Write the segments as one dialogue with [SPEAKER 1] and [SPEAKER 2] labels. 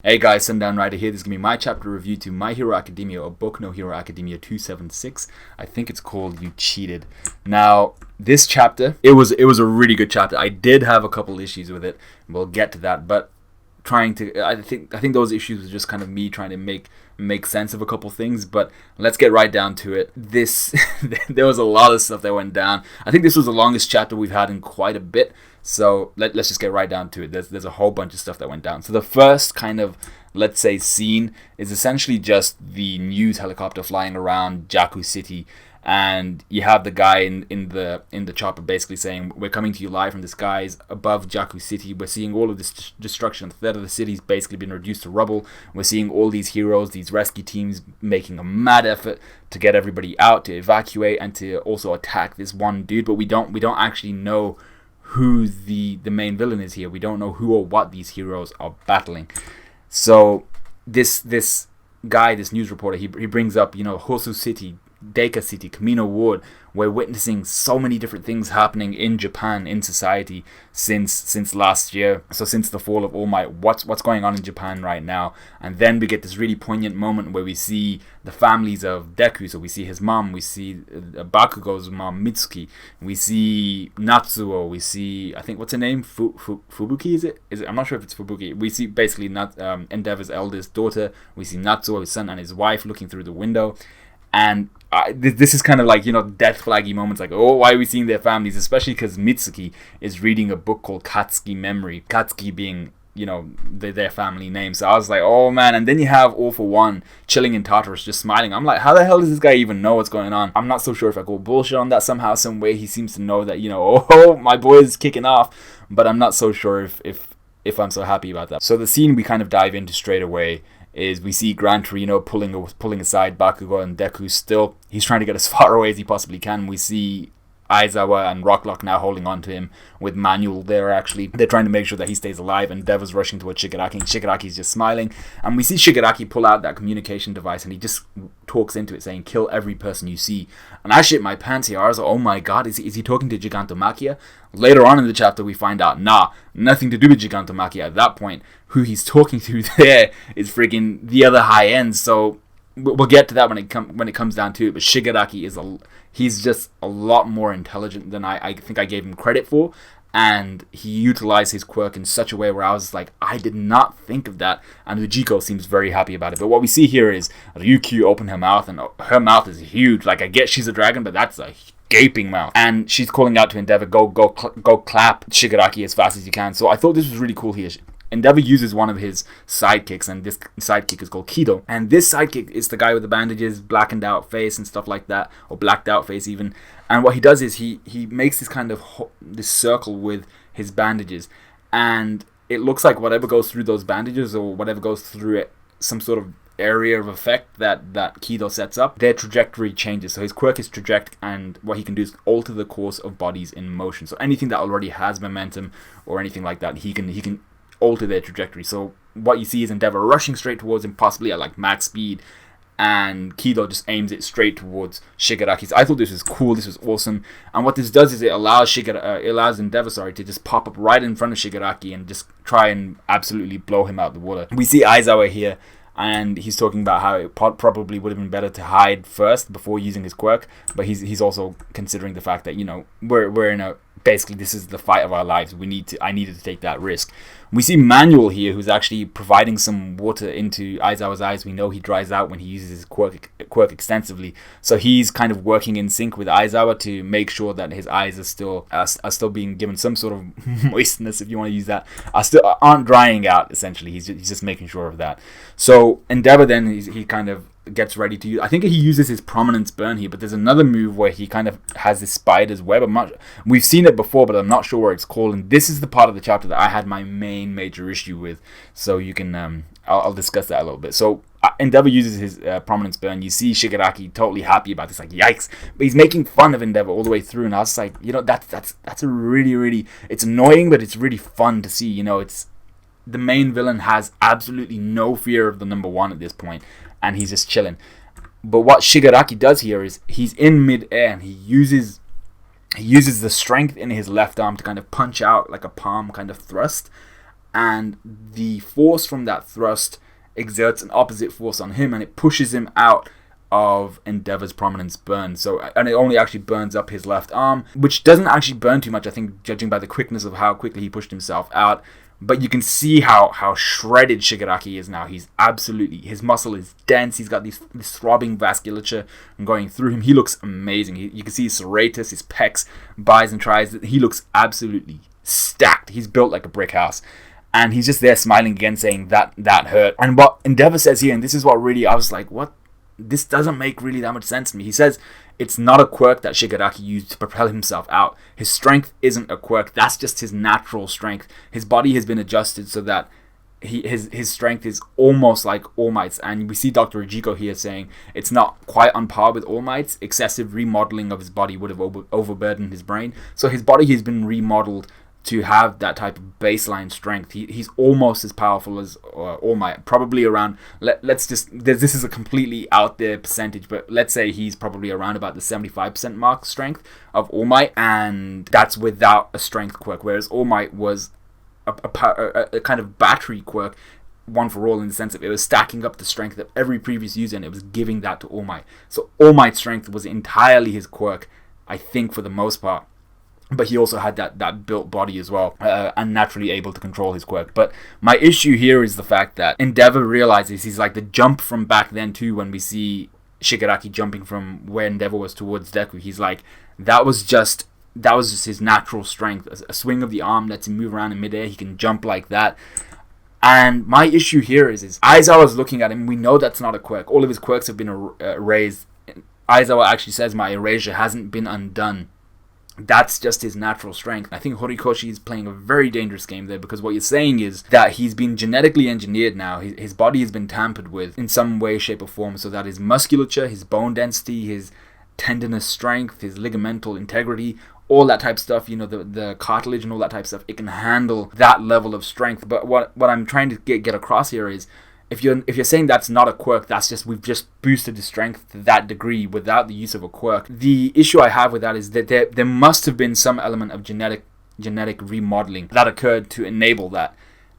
[SPEAKER 1] Hey guys, Sundown Rider here. This is going to be my chapter review to My Hero Academia or Boku no Hero Academia 276. I think it's called You Cheated. Now, this chapter, it was a really good chapter. I did have a couple issues with it. We'll get to that, but I think those issues were just kind of me trying to make sense of a couple things, but let's get right down to it. There was a lot of stuff that went down. I think this was the longest chapter we've had in quite a bit. So let's just get right down to it. There's a whole bunch of stuff that went down. So the first kind of, let's say, scene is essentially just the news helicopter flying around Jakku City, and you have the guy in the chopper basically saying, "We're coming to you live from the skies above Jakku City. We're seeing all of this destruction. A third of the city's basically been reduced to rubble. We're seeing all these heroes, these rescue teams making a mad effort to get everybody out, to evacuate, and to also attack this one dude. But we don't actually know who the main villain is here. We don't know who or what these heroes are battling." So this guy, this news reporter, he brings up, Hosu City, Deika City, Kamino Ward. We're witnessing so many different things happening in Japan, in society, since last year. So since the fall of All Might, what's going on in Japan right now? And then we get this really poignant moment where we see the families of Deku. So we see his mom, we see Bakugo's mom Mitsuki, we see Natsuo, we see, I think, what's her name? Fubuki, is it? I'm not sure if it's Fubuki. We see basically Endeavor's eldest daughter. We see Natsuo, his son, and his wife looking through the window. And this is kind of like, death flaggy moments, like, oh, why are we seeing their families? Especially because Mitsuki is reading a book called Katsuki Memory. Katsuki being, their family name. So I was like, oh man. And then you have All For One chilling in Tartarus, just smiling. I'm like, how the hell does this guy even know what's going on? I'm not so sure if I go bullshit on that somehow, some way. He seems to know that, oh, my boy is kicking off. But I'm not so sure if I'm so happy about that. So the scene we kind of dive into straight away is we see Gran Torino pulling aside Bakugo and Deku. Still, he's trying to get as far away as he possibly can. We see Aizawa and Rocklock now holding on to him with Manuel there. Actually, they're trying to make sure that he stays alive, and Deva's rushing towards Shigaraki, and Shigaraki's just smiling. And we see Shigaraki pull out that communication device, and he just talks into it saying, "Kill every person you see." And I shit my pants here. I was like, oh my god, is he talking to Gigantomachia? Later on in the chapter we find out, nothing to do with Gigantomachia at that point. Who he's talking to there is freaking the other high end. So we'll get to that when it comes down to it. But Shigaraki he's just a lot more intelligent than I think I gave him credit for, and he utilized his quirk in such a way where I was like, I did not think of that. And Ujiko seems very happy about it. But what we see here is Ryukyu open her mouth, and her mouth is huge. Like, I get she's a dragon, but that's a gaping mouth, and she's calling out to Endeavor, go clap Shigaraki as fast as you can. So I thought this was really cool here. Endeavor uses one of his sidekicks, and this sidekick is called Kido. And this sidekick is the guy with the bandages, blackened out face and stuff like that, or blacked out face even. And what he does is he makes this kind of this circle with his bandages, and it looks like whatever goes through those bandages, or whatever goes through it, some sort of area of effect that Kido sets up, their trajectory changes. So his quirk is traject, and what he can do is alter the course of bodies in motion. So anything that already has momentum or anything like that, he can alter their trajectory. So what you see is Endeavor rushing straight towards him, possibly at like max speed, and Kido just aims it straight towards Shigaraki. So I thought this was cool, this was awesome. And what this does is it allows Endeavor to just pop up right in front of Shigaraki and just try and absolutely blow him out the water. We see Aizawa here, and he's talking about how it probably would have been better to hide first before using his quirk, but he's also considering the fact that, we're in a, basically this is the fight of our lives. I needed to take that risk. We see Manuel here, who's actually providing some water into Aizawa's eyes. We know he dries out when he uses his quirk extensively, so he's kind of working in sync with Aizawa to make sure that his eyes are still being given some sort of moistness, if you want to use that, aren't drying out. Essentially, he's just making sure of that. So Endeavor then he kind of gets ready to use, I think he uses his prominence burn here, but there's another move where he kind of has this spider's web. We've seen it before, but I'm not sure what it's called, and this is the part of the chapter that I had my major issue with, so you can I'll discuss that a little bit. So Endeavor uses his prominence burn. You see Shigaraki totally happy about this, like, yikes, but he's making fun of Endeavor all the way through, and I was like, that's a really, it's annoying, but it's really fun to see. It's the main villain has absolutely no fear of the number one at this point, and he's just chilling. But what Shigaraki does here is he's in mid-air, and he uses the strength in his left arm to kind of punch out like a palm kind of thrust, and the force from that thrust exerts an opposite force on him, and it pushes him out of Endeavor's prominence burn. So, and it only actually burns up his left arm, which doesn't actually burn too much, I think, judging by the quickness of how quickly he pushed himself out. But you can see how shredded Shigaraki is now. He's absolutely, his muscle is dense. He's got this throbbing vasculature going through him. He looks amazing. You can see his serratus, his pecs, bis and tris. He looks absolutely stacked. He's built like a brick house. And he's just there smiling again, saying that hurt. And what Endeavor says here, and this is what really, I was like, what? This doesn't make really that much sense to me. He says it's not a quirk that Shigaraki used to propel himself out. His strength isn't a quirk. That's just his natural strength. His body has been adjusted so that his strength is almost like All Might's. And we see Dr. Ujiko here saying it's not quite on par with All Might's. Excessive remodeling of his body would have overburdened his brain. So his body has been remodeled to have that type of baseline strength. He's almost as powerful as All Might, probably around, let's just, this is a completely out there percentage, but let's say he's probably around about the 75% mark strength of All Might, and that's without a strength quirk, whereas All Might was a kind of battery quirk, one for all, in the sense of it was stacking up the strength of every previous user and it was giving that to All Might. So All Might's strength was entirely his quirk, I think, for the most part. But he also had that built body as well, and naturally able to control his quirk. But my issue here is the fact that Endeavor realizes, he's like, the jump from back then too, when we see Shigaraki jumping from where Endeavor was towards Deku, he's like, that was just his natural strength. A swing of the arm lets him move around in midair. He can jump like that. And my issue here is Aizawa's looking at him. We know that's not a quirk. All of his quirks have been erased. Aizawa actually says, my erasure hasn't been undone. That's just his natural strength. I think Horikoshi is playing a very dangerous game there, because what you're saying is that he's been genetically engineered now. His body has been tampered with in some way, shape or form, so that his musculature, his bone density, his tendinous strength, his ligamental integrity, all that type of stuff, the cartilage and all that type of stuff, it can handle that level of strength. But what I'm trying to get across here is, if you're saying that's not a quirk, that's just, we've just boosted the strength to that degree without the use of a quirk. The issue I have with that is that there must have been some element of genetic remodeling that occurred to enable that.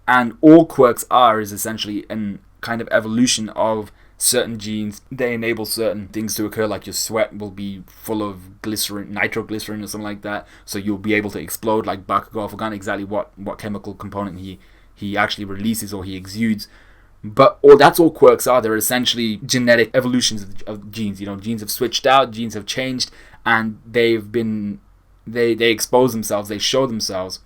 [SPEAKER 1] And all quirks is essentially an kind of evolution of certain genes. They enable certain things to occur, like your sweat will be full of glycerin, nitroglycerin or something like that, so you'll be able to explode like Bakugo. I forgot exactly what chemical component he actually releases or he exudes. But that's all quirks are. They're essentially genetic evolutions of genes. Genes have switched out, genes have changed, and they expose themselves, they show themselves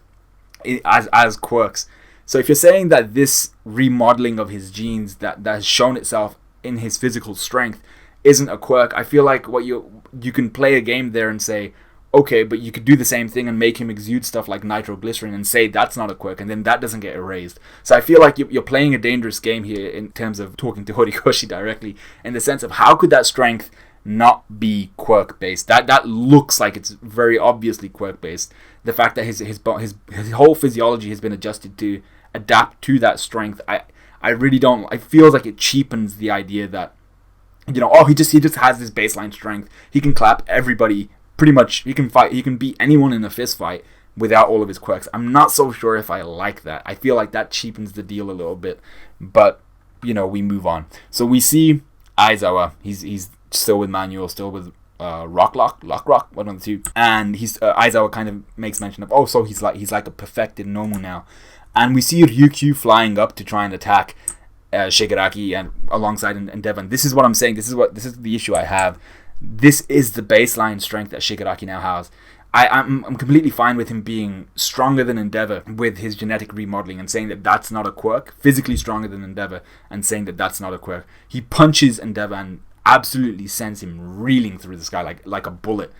[SPEAKER 1] as quirks. So if you're saying that this remodeling of his genes that has shown itself in his physical strength isn't a quirk, I feel like what you can play a game there and say, okay, but you could do the same thing and make him exude stuff like nitroglycerin and say that's not a quirk, and then that doesn't get erased. So I feel like you're playing a dangerous game here in terms of talking to Horikoshi directly, in the sense of how could that strength not be quirk based? That looks like it's very obviously quirk based. The fact that his whole physiology has been adjusted to adapt to that strength, I really don't. It feels like it cheapens the idea that he just has this baseline strength. He can clap everybody. Pretty much, he can beat anyone in a fist fight without all of his quirks. I'm not so sure if I like that. I feel like that cheapens the deal a little bit. But, we move on. So we see Aizawa. He's still with Manuel, still with Lockrock, one of the two. And Aizawa kind of makes mention of, so he's like a perfected Nomu now. And we see Ryukyu flying up to try and attack Shigaraki and alongside Endeavor. And this is what I'm saying. This is the issue I have. This is the baseline strength that Shigaraki now has. I'm completely fine with him being stronger than Endeavor with his genetic remodeling and saying that that's not a quirk. Physically stronger than Endeavor and saying that that's not a quirk. He punches Endeavor and absolutely sends him reeling through the sky like a bullet.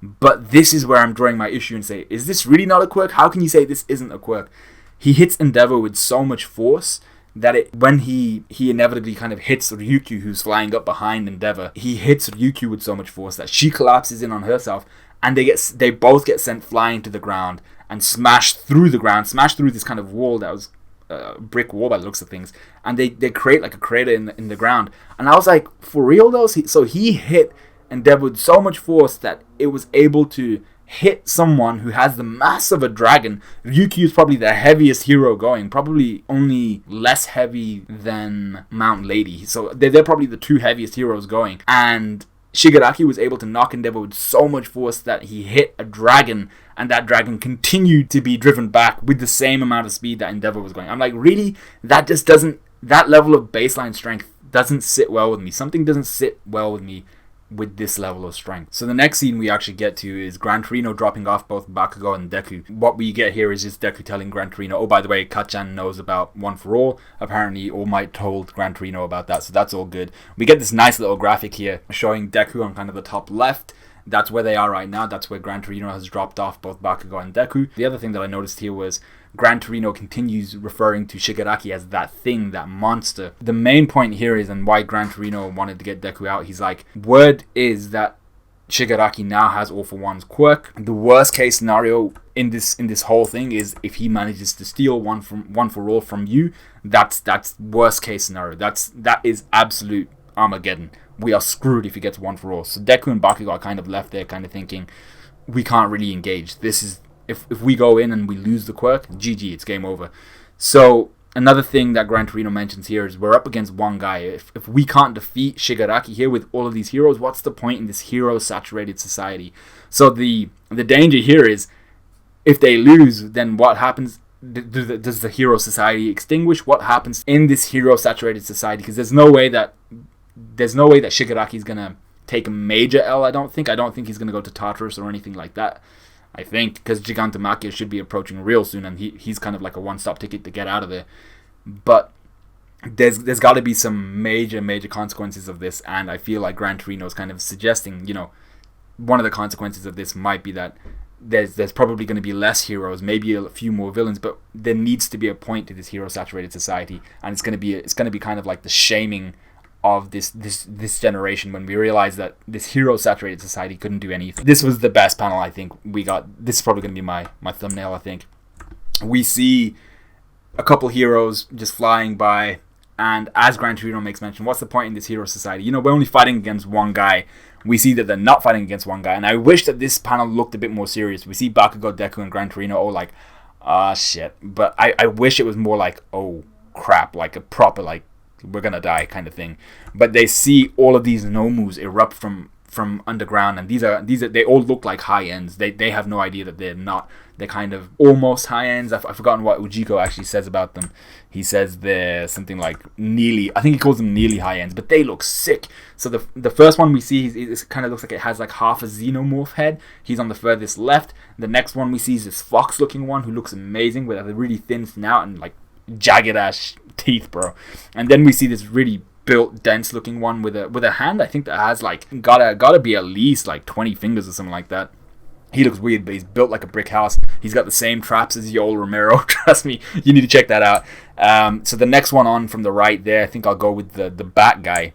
[SPEAKER 1] But this is where I'm drawing my issue and say, is this really not a quirk? How can you say this isn't a quirk? He hits Endeavor with so much force that when he inevitably kind of hits Ryukyu, who's flying up behind Endeavor, he hits Ryukyu with so much force that she collapses in on herself, and they both get sent flying to the ground and smash through this kind of wall that was a brick wall by the looks of things, and they create like a crater in the ground. And I was like, for real though? So he hit Endeavor with so much force that it was able to hit someone who has the mass of a dragon. Ryukyu is probably the heaviest hero going, probably only less heavy than Mount Lady. So they're probably the two heaviest heroes going. And Shigaraki was able to knock Endeavor with so much force that he hit a dragon, and that dragon continued to be driven back with the same amount of speed that Endeavor was going. I'm like, really? That just doesn't, that level of baseline strength doesn't sit well with me. Something doesn't sit well with me with this level of strength. So the next scene we actually get to is Gran Torino dropping off both Bakugo and Deku. What we get here is just Deku telling Gran Torino, oh, by the way, Kacchan knows about One for All. Apparently, All Might told Gran Torino about that, so that's all good. We get this nice little graphic here showing Deku on kind of the top left. That's where they are right now. That's where Gran Torino has dropped off both Bakugo and Deku. The other thing that I noticed here was Gran Torino continues referring to Shigaraki as that thing, that monster. The main point here is, and why Gran Torino wanted to get Deku out, he's like, word is that Shigaraki now has All for One's quirk. The worst case scenario in this whole thing is if he manages to steal One for All from you. That's worst case scenario. That is absolute Armageddon. We are screwed if he gets One for All. So Deku and Bakugo are kind of left there, kind of thinking, we can't really engage. This is, if we go in and we lose the quirk, GG, it's game over. So another thing that Gran Torino mentions here is we're up against one guy. If we can't defeat Shigaraki here with all of these heroes, what's the point in this hero-saturated society? So the danger here is, if they lose, then what happens? Does the hero society extinguish? What happens in this hero-saturated society? Because there's no way that Shigaraki is gonna take a major L. I don't think he's gonna go to Tartarus or anything like that. I think because Gigantomachia should be approaching real soon, and he's kind of like a one-stop ticket to get out of there. But there's got to be some major consequences of this, and I feel like Gran Torino is kind of suggesting, one of the consequences of this might be that there's probably going to be less heroes, maybe a few more villains, but there needs to be a point to this hero-saturated society, and it's going to be kind of like the shaming of this generation when we realize that this hero-saturated society couldn't do anything. This was the best panel I think we got. This is probably going to be my thumbnail, I think. We see a couple heroes just flying by, and as Gran Torino makes mention, what's the point in this hero society? We're only fighting against one guy. We see that they're not fighting against one guy, and I wish that this panel looked a bit more serious. We see Bakugo, Deku, and Gran Torino all like, shit. But I wish it was more like, oh crap, like a proper like, we're gonna die kind of thing. But they see all of these Nomus erupt from underground, and these are they all look like high ends. They have no idea that they're not. They're kind of almost high ends. I've forgotten what Ujiko actually says about them. He says they're something like nearly, I think he calls them nearly high ends, but they look sick. So the first one we see, it kind of looks like it has like half a xenomorph head. He's on the furthest left. The next one we see is this fox looking one who looks amazing with a really thin snout and like jagged ass teeth, bro. And then we see this really built, dense looking one with a hand I think that has like gotta be at least like 20 fingers or something like that. He looks weird, but he's built like a brick house. He's got the same traps as Yoel Romero. Trust me, you need to check that out. So the next one on from the right there, I think I'll go with the bat guy.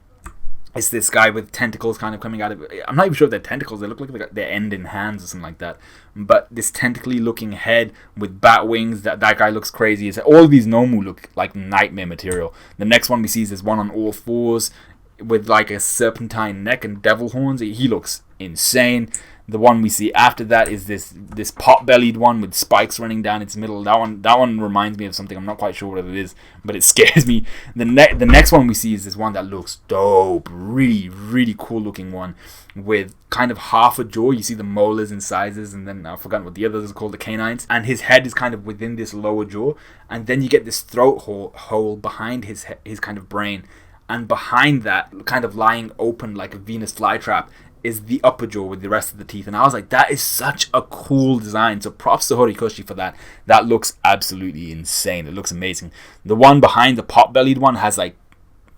[SPEAKER 1] It's this guy with tentacles kind of coming out of it. I'm not even sure if they're tentacles. They look like they end in hands or something like that. But this tentacly looking head with bat wings, that guy looks crazy. All of these Nomu look like nightmare material. The next one we see is this one on all fours with like a serpentine neck and devil horns. He looks insane. The one we see after that is this pot-bellied one with spikes running down its middle. That one reminds me of something. I'm not quite sure what it is, but it scares me. The next one we see is this one that looks dope. Really, really cool looking one with kind of half a jaw. You see the molars and sizes, and then I've forgotten what the others are called, the canines. And his head is kind of within this lower jaw. And then you get this throat hole behind his kind of brain. And behind that, kind of lying open like a Venus flytrap, is the upper jaw with the rest of the teeth. And I was like, that is such a cool design. So props to Horikoshi for that. That looks absolutely insane. It looks amazing. The one behind the pot-bellied one has like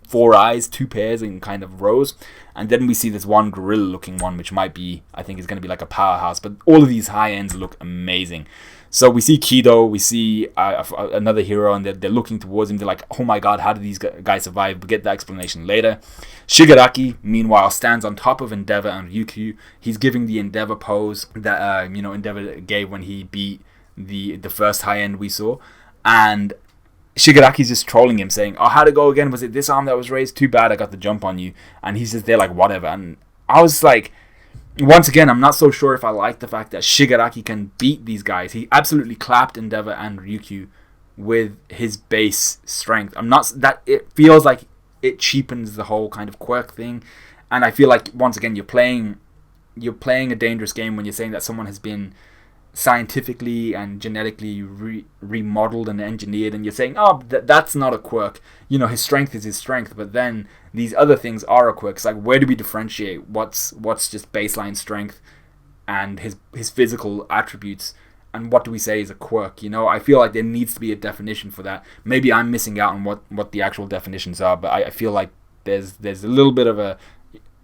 [SPEAKER 1] 4 eyes, 2 pairs in kind of rows. And then we see this one gorilla looking one, which might be, I think is going to be like a powerhouse. But all of these high ends look amazing. So we see Kido, we see another hero, and they're looking towards him. They're like, oh my god, how did these guys survive? We get the explanation later. Shigaraki, meanwhile, stands on top of Endeavor and Ryukyu. He's giving the Endeavor pose that Endeavor gave when he beat the first high end we saw. And Shigaraki's just trolling him, saying, oh, how'd it go again? Was it this arm that was raised? Too bad I got the jump on you. And he's just there like, whatever. And I was like, once again, I'm not so sure if I like the fact that Shigaraki can beat these guys. He absolutely clapped Endeavor and Ryukyu with his base strength. I'm not that it feels like it cheapens the whole kind of quirk thing, and I feel like once again you're playing a dangerous game when you're saying that someone has been scientifically and genetically remodeled and engineered, and you're saying, oh, that's not a quirk. His strength is his strength, but then these other things are a quirk. It's like, where do we differentiate what's just baseline strength and his physical attributes, and what do we say is a quirk? I feel like there needs to be a definition for that. Maybe I'm missing out on what the actual definitions are, but I feel like there's a little bit of a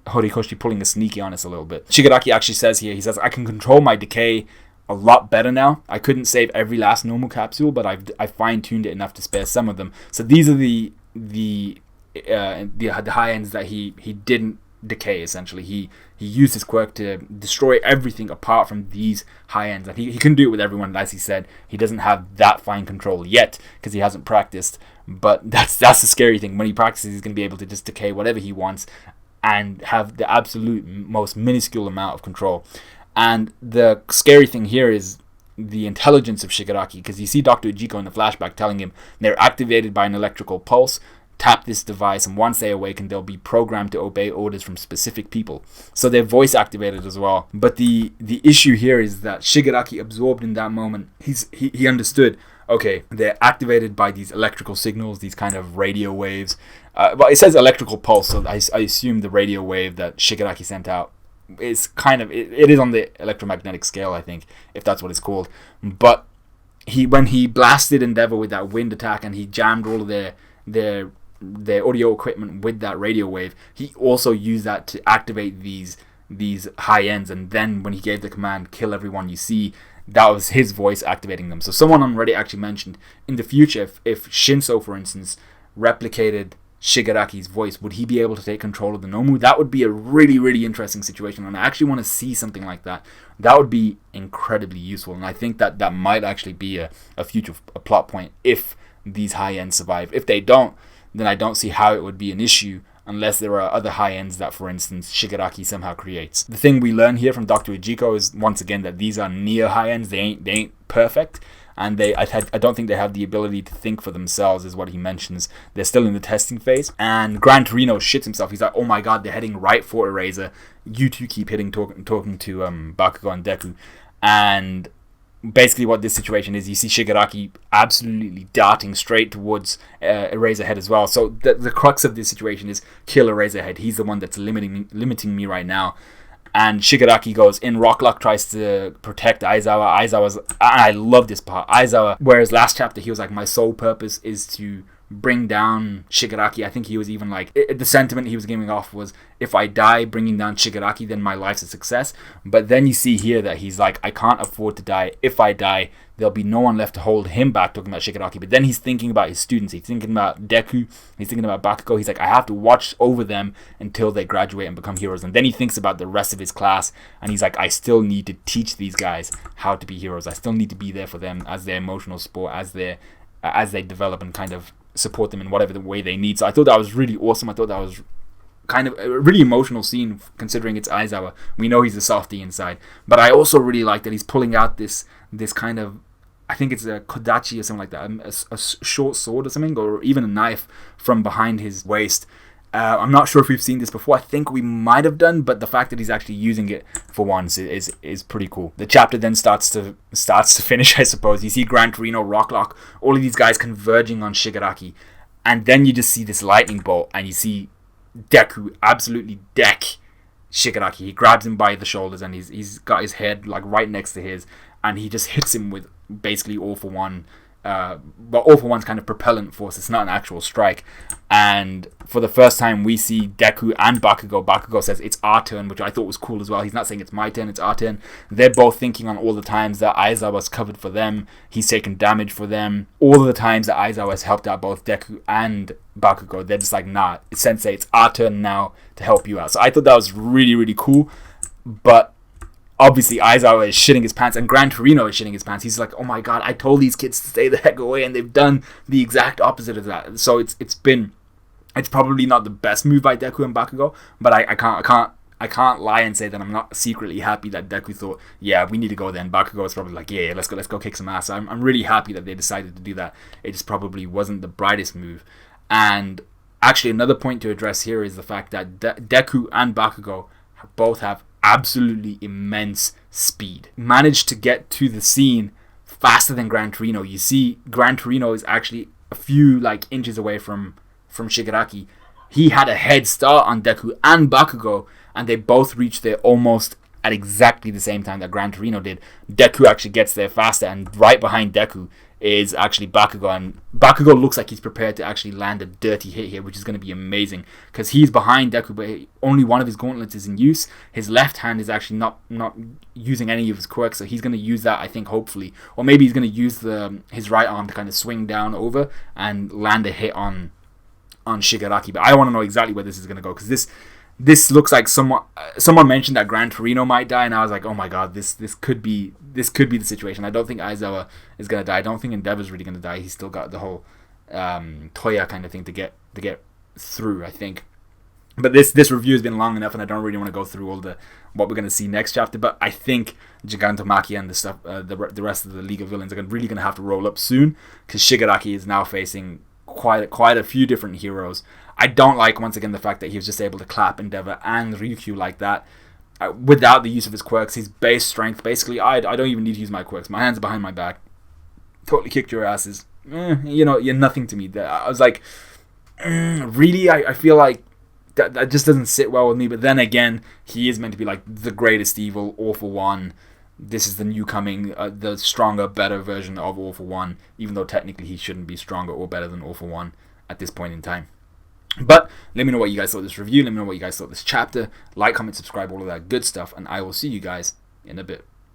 [SPEAKER 1] Horikoshi pulling a sneaky on us a little bit. Shigaraki actually says here, he says, I can control my decay a lot better now. I couldn't save every last normal capsule, but I fine-tuned it enough to spare some of them. So these are the high ends that he didn't decay. Essentially, he used his quirk to destroy everything apart from these high ends, and he couldn't do it with everyone. As he said, he doesn't have that fine control yet because he hasn't practiced. But that's the scary thing. When he practices, he's going to be able to just decay whatever he wants and have the absolute most minuscule amount of control. And the scary thing here is the intelligence of Shigaraki, because you see Dr. Ujiko in the flashback telling him they're activated by an electrical pulse. Tap this device, and once they awaken, they'll be programmed to obey orders from specific people. So they're voice activated as well. But the issue here is that Shigaraki absorbed in that moment. He understood. Okay, they're activated by these electrical signals, these kind of radio waves. But it says electrical pulse, so I assume the radio wave that Shigaraki sent out is kind of it is on the electromagnetic scale, I think, if that's what it's called. But when he blasted Endeavor with that wind attack and he jammed all of their audio equipment with that radio wave, he also used that to activate these high ends. And then when he gave the command, kill everyone you see, that was his voice activating them. So someone on Reddit actually mentioned, in the future, if Shinso, for instance, replicated Shigaraki's voice, would he be able to take control of the Nomu? That would be a really, really interesting situation, and I actually want to see something like that. That would be incredibly useful, and I think that might actually be a future plot point if these high ends survive. If they don't, then I don't see how it would be an issue unless there are other high ends that, for instance, Shigaraki somehow creates. The thing we learn here from Dr. Ujiko is, once again, that these are near high ends. They ain't perfect, and I don't think they have the ability to think for themselves, is what he mentions. They're still in the testing phase, and Gran Torino shits himself. He's like, oh my god, they're heading right for Eraser. You two keep talking to Bakugo and Deku. And basically what this situation is, you see Shigaraki absolutely darting straight towards Eraserhead as well. So the crux of this situation is kill Eraserhead. He's the one that's limiting me right now. And Shigaraki goes in. Rocklock tries to protect Aizawa. I love this part. Aizawa, whereas last chapter he was like, my sole purpose is to bring down Shigaraki. I think he was even like, the sentiment he was giving off was, if I die bringing down Shigaraki, then my life's a success. But then you see here that he's like, I can't afford to die. If I die, there'll be no one left to hold him back, talking about Shigaraki. But then he's thinking about his students. He's thinking about Deku. He's thinking about Bakugo. He's like, I have to watch over them until they graduate and become heroes. And then he thinks about the rest of his class, and he's like, I still need to teach these guys how to be heroes. I still need to be there for them as their emotional support, as they develop, and kind of support them in whatever the way they need. So I thought that was really awesome. I thought that was kind of a really emotional scene, considering it's Aizawa. We know he's a softie inside, but I also really like that he's pulling out this kind of, I think it's a kodachi or something like that, a short sword or something, or even a knife from behind his waist. I'm not sure if we've seen this before. I think we might have done, but the fact that he's actually using it for once is pretty cool. The chapter then starts to finish, I suppose. You see Gran Torino, Rocklock, all of these guys converging on Shigaraki, and then you just see this lightning bolt, and you see Deku absolutely deck Shigaraki. He grabs him by the shoulders, and he's got his head like right next to his, and he just hits him with basically all for one. But all for one's kind of propellant force. It's not an actual strike. And for the first time, we see Deku and Bakugo. Bakugo says it's our turn, which I thought was cool as well. He's not saying it's my turn, it's our turn. They're both thinking on all the times that Aizawa's covered for them. He's taken damage for them. All of the times that Aizawa's helped out both Deku and Bakugo, they're just like, nah, Sensei, it's our turn now to help you out. So I thought that was really, really cool. But obviously Aizawa is shitting his pants, and Gran Torino is shitting his pants. He's like, oh my god, I told these kids to stay the heck away, and they've done the exact opposite of that. So it's probably not the best move by Deku and Bakugo, but I I can't lie and say that I'm not secretly happy that Deku thought, yeah, we need to go then. Bakugo was probably like, yeah, let's go kick some ass. I'm really happy that they decided to do that. It just probably wasn't the brightest move. And actually, another point to address here is the fact that Deku and Bakugo both have absolutely immense speed. Managed to get to the scene faster than Gran Torino. You see, Gran Torino is actually a few inches away from Shigaraki. He had a head start on Deku and Bakugo, and they both reached there almost at exactly the same time that Gran Torino did. Deku actually gets there faster, and right behind Deku is actually Bakugo, and Bakugo looks like he's prepared to actually land a dirty hit here, which is going to be amazing, because he's behind Deku, but only one of his gauntlets is in use. His left hand is actually not using any of his quirks, so he's going to use that, I think, hopefully, or maybe he's going to use his right arm to kind of swing down over and land a hit on Shigaraki. But I want to know exactly where this is going to go, because this looks like someone mentioned that Gran Torino might die, and I was like, oh my god, this could be the situation. I don't think Aizawa is gonna die. I don't think Endeavor's really gonna die. He's still got the whole Toya kind of thing to get through, I think. But this review has been long enough, and I don't really want to go through all what we're gonna see next chapter. But I think Gigantomachia and the stuff, the rest of the League of Villains are really gonna have to roll up soon, because Shigaraki is now facing quite a few different heroes. I don't like, once again, the fact that he was just able to clap Endeavor and Ryukyu like that without the use of his quirks. His base strength, basically, I don't even need to use my quirks. My hands are behind my back. Totally kicked your asses. You're nothing to me. I was like, really? I feel like that just doesn't sit well with me. But then again, he is meant to be like the greatest evil, All For One. This is the new coming, the stronger, better version of All For One, even though technically he shouldn't be stronger or better than All For One at this point in time. But let me know what you guys thought of this review. Let me know what you guys thought of this chapter. Like, comment, subscribe, all of that good stuff. And I will see you guys in a bit.